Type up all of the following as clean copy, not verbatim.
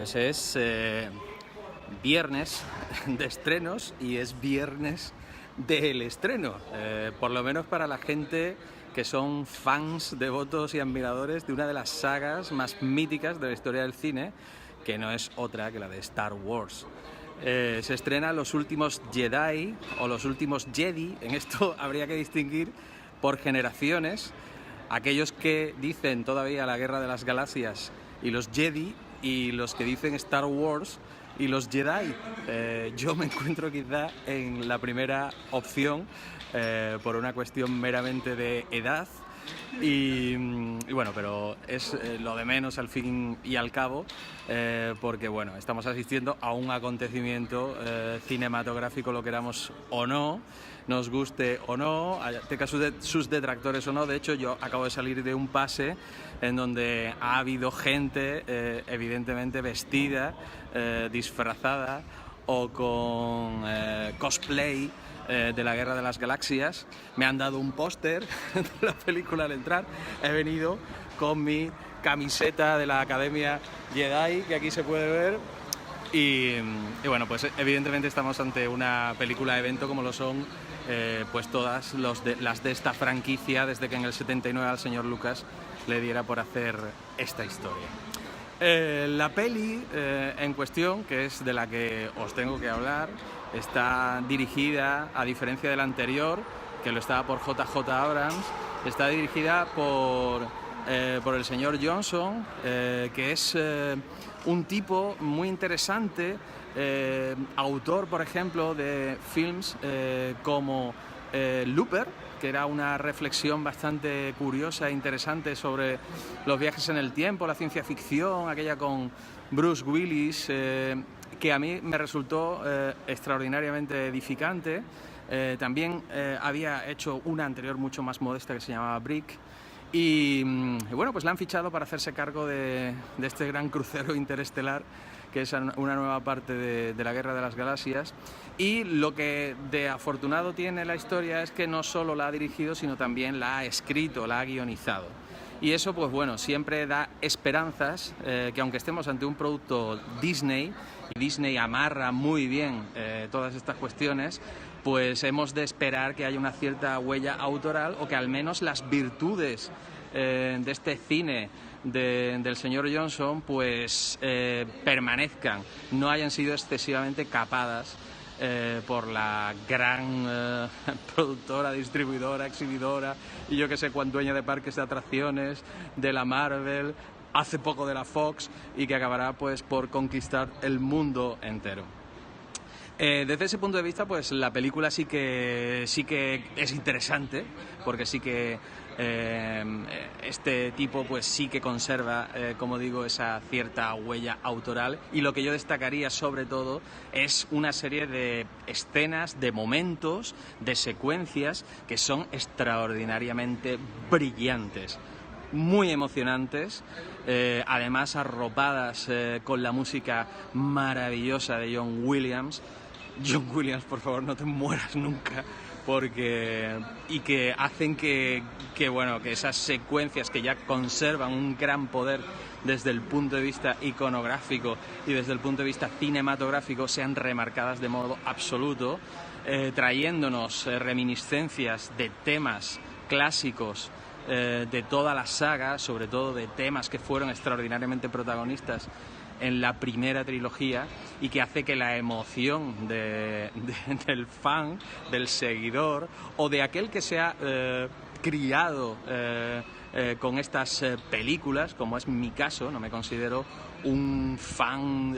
Pues es viernes de estrenos y es viernes del estreno, por lo menos para la gente que son fans, devotos y admiradores de una de las sagas más míticas de la historia del cine, que no es otra que la de Star Wars. Se estrena Los Últimos Jedi o Los Últimos Jedi. En esto habría que distinguir por generaciones aquellos que dicen todavía la Guerra de las Galaxias y los Jedi, y los que dicen Star Wars y los Jedi. Yo me encuentro quizá en la primera opción por una cuestión meramente de edad y bueno, pero es lo de menos al fin y al cabo, porque bueno, estamos asistiendo a un acontecimiento cinematográfico, lo queramos o no, nos guste o no, tenga sus detractores o no. De hecho, yo acabo de salir de un pase en donde ha habido gente evidentemente vestida, disfrazada o con cosplay de la Guerra de las Galaxias. Me han dado un póster de la película al entrar. He venido con mi camiseta de la Academia Jedi, que aquí se puede ver. Y bueno, pues evidentemente estamos ante una película evento como lo son pues todas las de esta franquicia, desde que en el 79 al señor Lucas le diera por hacer esta historia. La peli en cuestión, que es de la que os tengo que hablar, está dirigida, a diferencia de la anterior, que lo estaba por JJ Abrams, está dirigida por el señor Johnson, que es un tipo muy interesante, autor, por ejemplo, de films como Looper, que era una reflexión bastante curiosa e interesante sobre los viajes en el tiempo, la ciencia ficción, aquella con Bruce Willis, que a mí me resultó extraordinariamente edificante. También había hecho una anterior mucho más modesta que se llamaba Brick. Y bueno, pues la han fichado para hacerse cargo de este gran crucero interestelar, que es una nueva parte de la Guerra de las Galaxias. Y lo que de afortunado tiene la historia es que no solo la ha dirigido, sino también la ha escrito, la ha guionizado. Y eso, pues bueno, siempre da esperanzas, que aunque estemos ante un producto Disney, y Disney amarra muy bien todas estas cuestiones, pues hemos de esperar que haya una cierta huella autoral, o que al menos las virtudes de este cine del señor Johnson pues permanezcan, no hayan sido excesivamente capadas por la gran productora, distribuidora, exhibidora y yo que sé cuán dueña de parques de atracciones de la Marvel, hace poco de la Fox, y que acabará pues por conquistar el mundo entero. Desde ese punto de vista, pues la película sí que es interesante, porque sí que este tipo pues sí que conserva, como digo, esa cierta huella autoral, y lo que yo destacaría sobre todo es una serie de escenas, de momentos, de secuencias que son extraordinariamente brillantes, muy emocionantes, además arropadas con la música maravillosa de John Williams. John Williams, por favor, no te mueras nunca, y que hacen que esas secuencias que ya conservan un gran poder desde el punto de vista iconográfico y desde el punto de vista cinematográfico sean remarcadas de modo absoluto, trayéndonos reminiscencias de temas clásicos de toda la saga, sobre todo de temas que fueron extraordinariamente protagonistas en la primera trilogía, y que hace que la emoción del fan, del seguidor o de aquel que se ha criado con estas películas, como es mi caso, no me considero un fan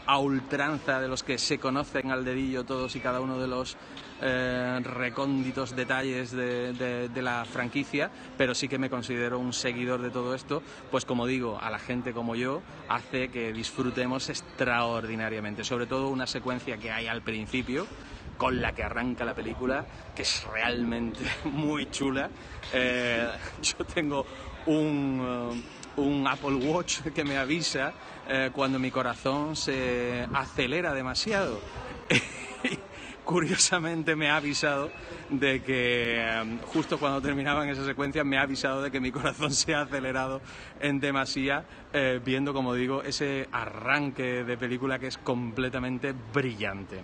a ultranza de los que se conocen al dedillo todos y cada uno de los recónditos detalles de la franquicia, pero sí que me considero un seguidor de todo esto, pues como digo, a la gente como yo hace que disfrutemos extraordinariamente, sobre todo una secuencia que hay al principio con la que arranca la película, que es realmente muy chula. Yo tengo un Apple Watch que me avisa cuando mi corazón se acelera demasiado. curiosamente me ha avisado de que justo cuando terminaban esas secuencias me ha avisado de que mi corazón se ha acelerado en demasía viendo, como digo, ese arranque de película que es completamente brillante.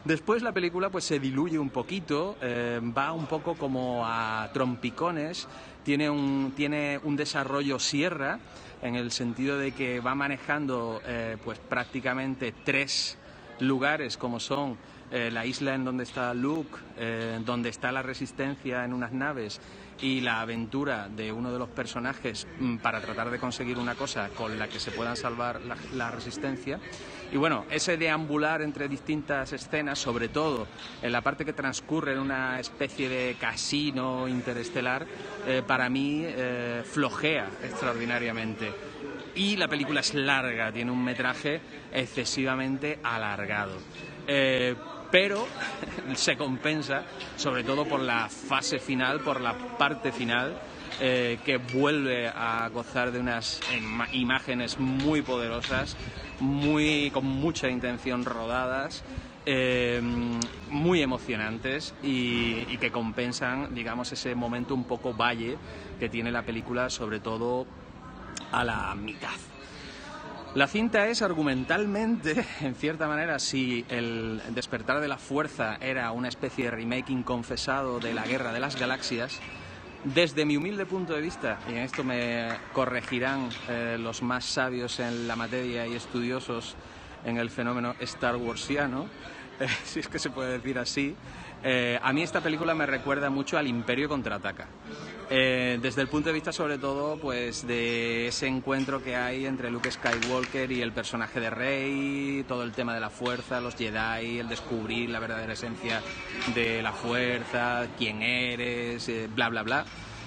Después la película pues se diluye un poquito, va un poco como a trompicones, tiene un desarrollo sierra en el sentido de que va manejando pues prácticamente 3 lugares como son la isla en donde está Luke, donde está la Resistencia en unas naves y la aventura de uno de los personajes para tratar de conseguir una cosa con la que se puedan salvar la Resistencia. Y bueno, ese deambular entre distintas escenas, sobre todo en la parte que transcurre en una especie de casino interestelar, para mí flojea extraordinariamente. Y la película es larga, tiene un metraje excesivamente alargado. Pero se compensa sobre todo por la fase final, por la parte final, que vuelve a gozar de unas imágenes muy poderosas, con mucha intención rodadas, muy emocionantes y que compensan, digamos, ese momento un poco valle que tiene la película, sobre todo a la mitad. La cinta es argumentalmente, en cierta manera, si el Despertar de la Fuerza era una especie de remake inconfesado de la Guerra de las Galaxias, desde mi humilde punto de vista, y en esto me corregirán los más sabios en la materia y estudiosos en el fenómeno Star Warsiano, si es que se puede decir así, a mí esta película me recuerda mucho al Imperio Contraataca. Desde el punto de vista sobre todo pues de ese encuentro que hay entre Luke Skywalker y el personaje de Rey, todo el tema de la fuerza, los Jedi, el descubrir la verdadera esencia de la fuerza, quién eres, bla bla bla.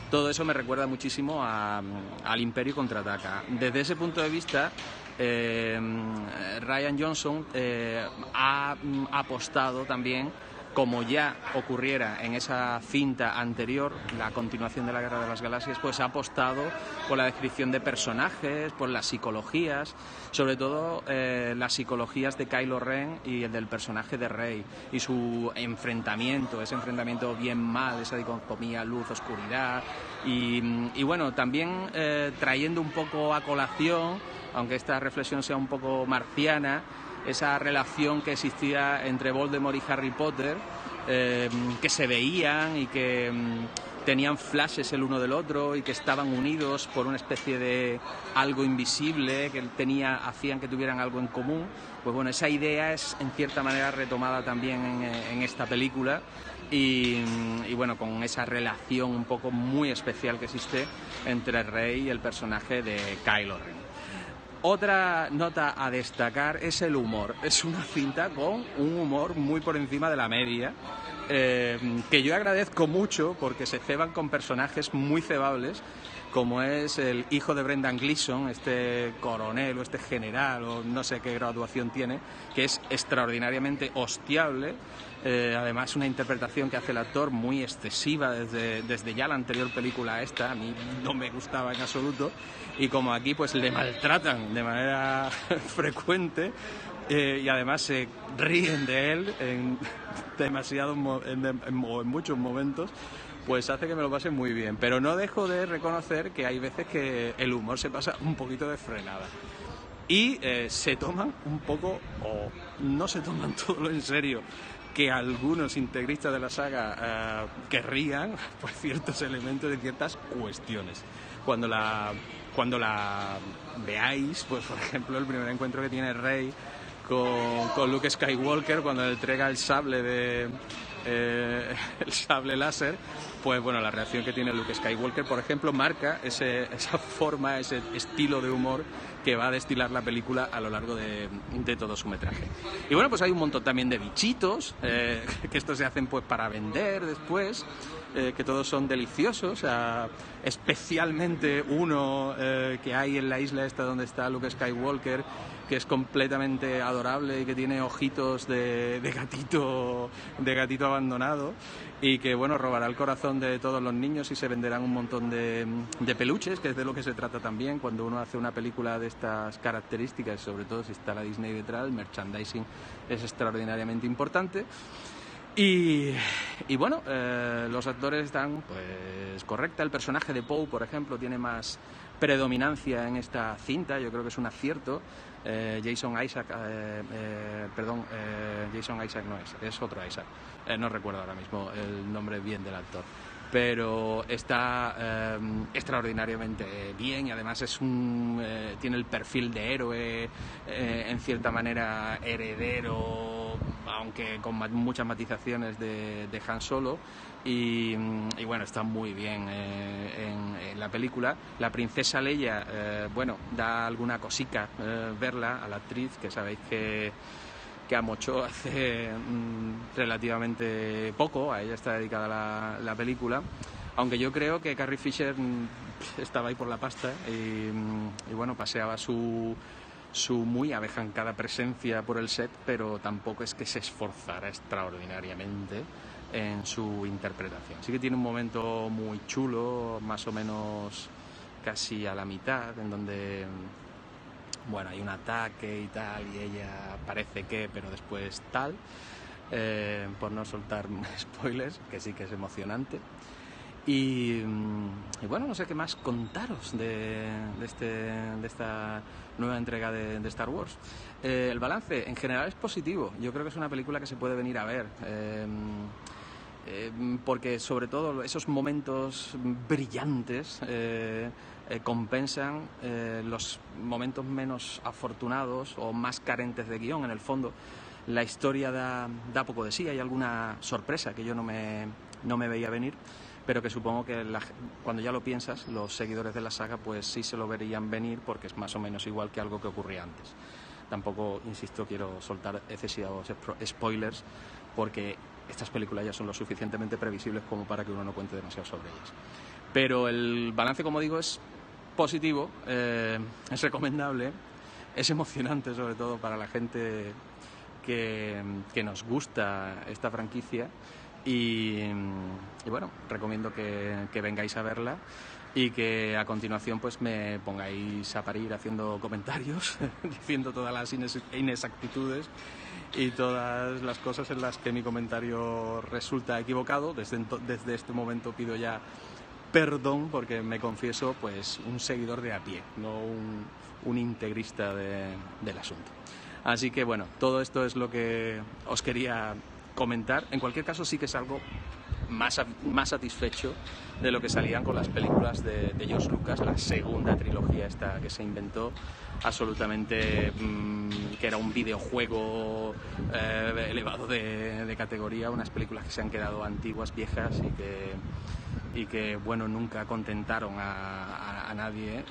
Todo eso me recuerda muchísimo al Imperio Contraataca. Desde ese punto de vista Rian Johnson ha apostado también, como ya ocurriera en esa cinta anterior, la continuación de la Guerra de las Galaxias, pues ha apostado por la descripción de personajes, por las psicologías, sobre todo las psicologías de Kylo Ren y el del personaje de Rey, y su enfrentamiento, ese enfrentamiento bien-mal, esa dicotomía luz-oscuridad, y bueno, también trayendo un poco a colación, aunque esta reflexión sea un poco marciana, esa relación que existía entre Voldemort y Harry Potter, que se veían y que tenían flashes el uno del otro y que estaban unidos por una especie de algo invisible que hacían que tuvieran algo en común. Pues bueno, esa idea es en cierta manera retomada también en esta película y bueno, con esa relación un poco muy especial que existe entre Rey y el personaje de Kylo Ren. Otra nota a destacar es el humor. Es una cinta con un humor muy por encima de la media, que yo agradezco mucho porque se ceban con personajes muy cebables, como es el hijo de Brendan Gleeson, este coronel o este general o no sé qué graduación tiene, que es extraordinariamente hostiable. Además, una interpretación que hace el actor muy excesiva desde ya la anterior película esta, a mí no me gustaba en absoluto, y como aquí pues le maltratan de manera frecuente, y además se ríen de él en muchos momentos, pues hace que me lo pase muy bien. Pero no dejo de reconocer que hay veces que el humor se pasa un poquito de frenada. Y se toman un poco, o no se toman todo en serio, que algunos integristas de la saga querrían por ciertos elementos de ciertas cuestiones. Cuando la veáis, pues por ejemplo el primer encuentro que tiene Rey con Luke Skywalker, cuando le entrega el sable el sable láser, pues bueno, la reacción que tiene Luke Skywalker, por ejemplo, marca esa forma, ese estilo de humor que va a destilar la película a lo largo de todo su metraje. Y bueno, pues hay un montón también de bichitos, que estos se hacen pues para vender después, que todos son deliciosos, especialmente uno que hay en la isla esta donde está Luke Skywalker, que es completamente adorable y que tiene ojitos de gatito abandonado, y que bueno, robará el corazón de todos los niños y se venderán un montón de peluches, que es de lo que se trata también cuando uno hace una película de estas características, sobre todo si está la Disney detrás. El merchandising es extraordinariamente importante. Y, y bueno, los actores están pues correcta. El personaje de Poe, por ejemplo, tiene más predominancia en esta cinta. Yo creo que es un acierto. Jason Isaac, Jason Isaac no es otro Isaac. No recuerdo ahora mismo el nombre bien del actor. Pero está extraordinariamente bien y además tiene el perfil de héroe, en cierta manera heredero, aunque con muchas matizaciones de Han Solo. Y bueno, está muy bien en la película. La princesa Leia, bueno, da alguna cosica verla a la actriz, que sabéis que amochó hace relativamente poco, a ella está dedicada la película, aunque yo creo que Carrie Fisher estaba ahí por la pasta y bueno, paseaba su muy avejancada presencia por el set, pero tampoco es que se esforzara extraordinariamente en su interpretación. Sí que tiene un momento muy chulo, más o menos casi a la mitad, en donde bueno, hay un ataque y tal, y ella parece que, pero después tal, por no soltar spoilers, que sí que es emocionante. Y bueno, no sé qué más contaros de esta nueva entrega de Star Wars. El balance en general es positivo. Yo creo que es una película que se puede venir a ver. Porque sobre todo esos momentos brillantes compensan los momentos menos afortunados o más carentes de guión. En el fondo, la historia da poco de sí. Hay alguna sorpresa que yo no me veía venir, pero que supongo que cuando ya lo piensas, los seguidores de la saga pues sí se lo verían venir, porque es más o menos igual que algo que ocurría antes. Tampoco, insisto, quiero soltar excesivos spoilers, porque estas películas ya son lo suficientemente previsibles como para que uno no cuente demasiado sobre ellas. Pero el balance, como digo, es positivo, es recomendable, es emocionante sobre todo para la gente que nos gusta esta franquicia y bueno, recomiendo que vengáis a verla y que a continuación pues me pongáis a parir haciendo comentarios diciendo todas las inexactitudes y todas las cosas en las que mi comentario resulta equivocado. Desde este momento pido ya perdón, porque me confieso pues un seguidor de a pie, no un integrista del asunto. Así que bueno, todo esto es lo que os quería comentar. En cualquier caso, sí que es algo más satisfecho de lo que salían con las películas de George Lucas, la segunda trilogía esta que se inventó, absolutamente que era un videojuego elevado de categoría, unas películas que se han quedado antiguas, viejas y que bueno, nunca contentaron a nadie.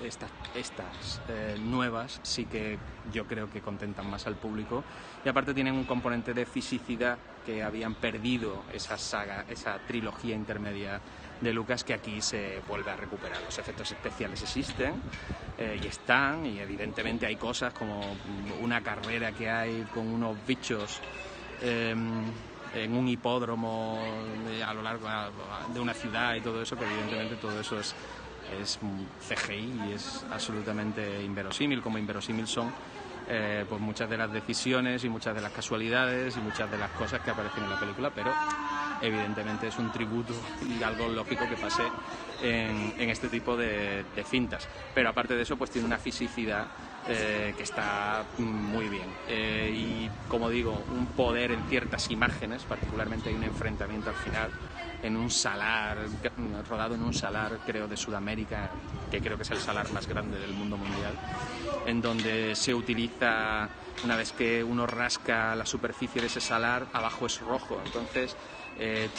Estas nuevas sí que yo creo que contentan más al público, y aparte tienen un componente de fisicidad que habían perdido esa trilogía intermedia de Lucas, que aquí se vuelve a recuperar. Los efectos especiales existen y están, y evidentemente hay cosas como una carrera que hay con unos bichos en un hipódromo a lo largo de una ciudad y todo eso, que evidentemente todo eso es CGI y es absolutamente inverosímil, como inverosímil son pues muchas de las decisiones y muchas de las casualidades y muchas de las cosas que aparecen en la película, pero evidentemente es un tributo y algo lógico que pase en este tipo de cintas. Pero aparte de eso, pues tiene una fisicidad que está muy bien, y como digo, un poder en ciertas imágenes. Particularmente hay un enfrentamiento al final en un salar, rodado en un salar, creo, de Sudamérica, que creo que es el salar más grande del mundo mundial, en donde se utiliza, una vez que uno rasca la superficie de ese salar, abajo es rojo. Entonces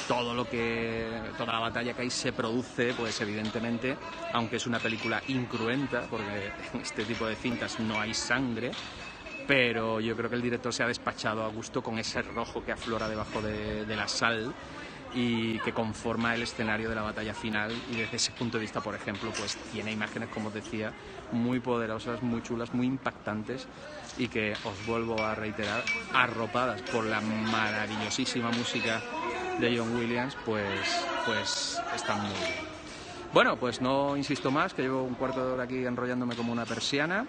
toda la batalla que ahí se produce, pues evidentemente, aunque es una película incruenta, porque en este tipo de cintas no hay sangre, pero yo creo que el director se ha despachado a gusto con ese rojo que aflora debajo de la sal y que conforma el escenario de la batalla final. Y desde ese punto de vista, por ejemplo, pues tiene imágenes, como os decía, muy poderosas, muy chulas, muy impactantes, y que, os vuelvo a reiterar, arropadas por la maravillosísima música de John Williams, pues están muy bien. Bueno, pues no insisto más, que llevo un cuarto de hora aquí enrollándome como una persiana.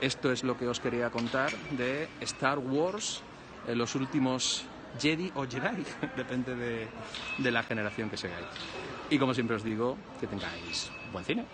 Esto es lo que os quería contar de Star Wars, los últimos Jedi o Jedi, depende de la generación que seáis. Y como siempre os digo, que tengáis buen cine.